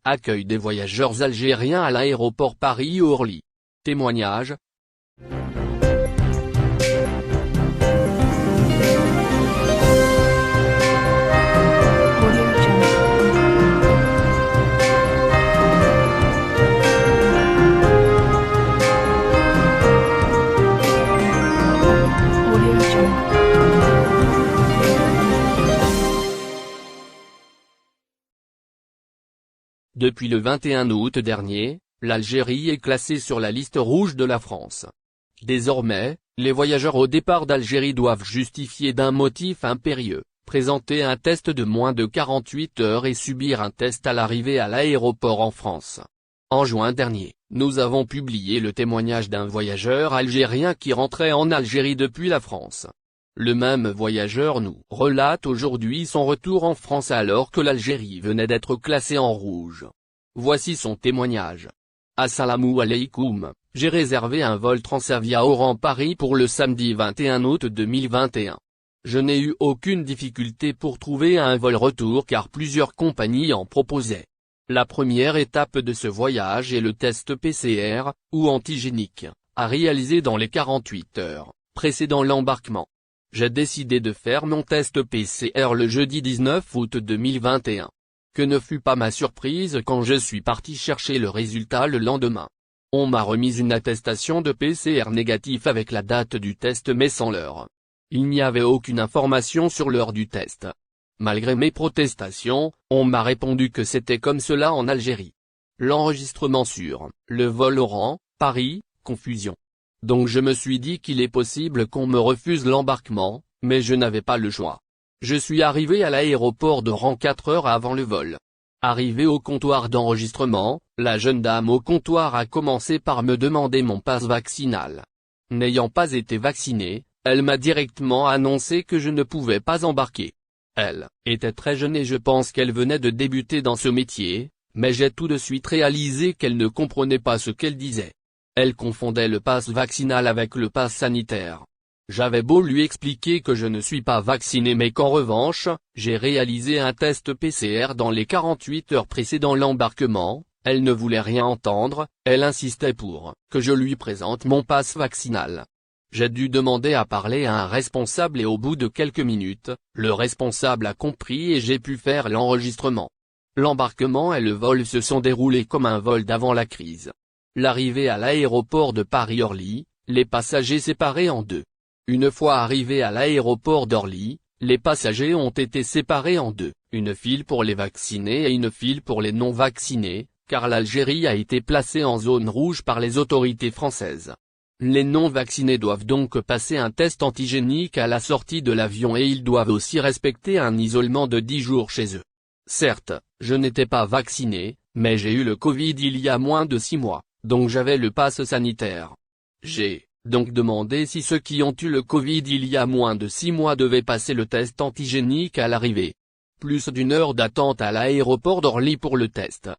accueille des voyageurs algériens à l'aéroport Paris-Orly. Témoignage. Depuis le 21 août dernier, l'Algérie est classée sur la liste rouge de la France. Désormais, les voyageurs au départ d'Algérie doivent justifier d'un motif impérieux, présenter un test de moins de 48 heures et subir un test à l'arrivée à l'aéroport en France. En juin dernier, nous avons publié le témoignage d'un voyageur algérien qui rentrait en Algérie depuis la France. Le même voyageur nous relate aujourd'hui son retour en France alors que l'Algérie venait d'être classée en rouge. Voici son témoignage. Assalamu alaikum, j'ai réservé un vol Transavia Oran-Paris pour le samedi 21 août 2021. Je n'ai eu aucune difficulté pour trouver un vol retour car plusieurs compagnies en proposaient. La première étape de ce voyage est le test PCR, ou antigénique, à réaliser dans les 48 heures précédant l'embarquement. J'ai décidé de faire mon test PCR le jeudi 19 août 2021. Que ne fut pas ma surprise quand je suis parti chercher le résultat le lendemain. On m'a remis une attestation de PCR négatif avec la date du test mais sans l'heure. Il n'y avait aucune information sur l'heure du test. Malgré mes protestations, on m'a répondu que c'était comme cela en Algérie. L'enregistrement sur le vol Oran, Paris, confusion. Donc je me suis dit qu'il est possible qu'on me refuse l'embarquement, mais je n'avais pas le choix. Je suis arrivé à l'aéroport d'Oran 4 heures avant le vol. Arrivé au comptoir d'enregistrement, la jeune dame au comptoir a commencé par me demander mon passe vaccinal. N'ayant pas été vacciné, elle m'a directement annoncé que je ne pouvais pas embarquer. Elle était très jeune et je pense qu'elle venait de débuter dans ce métier, mais j'ai tout de suite réalisé qu'elle ne comprenait pas ce qu'elle disait. Elle confondait le pass vaccinal avec le pass sanitaire. J'avais beau lui expliquer que je ne suis pas vacciné mais qu'en revanche, j'ai réalisé un test PCR dans les 48 heures précédant l'embarquement, elle ne voulait rien entendre, elle insistait pour que je lui présente mon pass vaccinal. J'ai dû demander à parler à un responsable et au bout de quelques minutes, le responsable a compris et j'ai pu faire l'enregistrement. L'embarquement et le vol se sont déroulés comme un vol d'avant la crise. L'arrivée à l'aéroport de Paris-Orly, les passagers séparés en deux. Une fois arrivés à l'aéroport d'Orly, les passagers ont été séparés en deux, une file pour les vaccinés et une file pour les non-vaccinés, car l'Algérie a été placée en zone rouge par les autorités françaises. Les non-vaccinés doivent donc passer un test antigénique à la sortie de l'avion et ils doivent aussi respecter un isolement de 10 jours chez eux. Certes, je n'étais pas vacciné, mais j'ai eu le Covid il y a moins de 6 mois. Donc j'avais le pass sanitaire. J'ai donc demandé si ceux qui ont eu le Covid il y a moins de 6 mois devaient passer le test antigénique à l'arrivée. Plus d'une heure d'attente à l'aéroport d'Orly pour le test.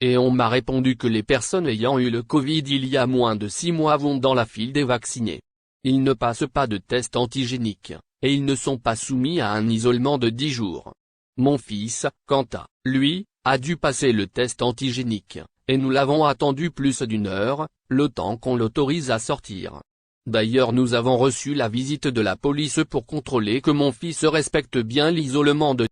Et on m'a répondu que les personnes ayant eu le Covid il y a moins de 6 mois vont dans la file des vaccinés. Ils ne passent pas de test antigénique, et ils ne sont pas soumis à un isolement de 10 jours. Mon fils, quant à lui, a dû passer le test antigénique. Et nous l'avons attendu plus d'une heure, le temps qu'on l'autorise à sortir. D'ailleurs nous avons reçu la visite de la police pour contrôler que mon fils respecte bien l'isolement de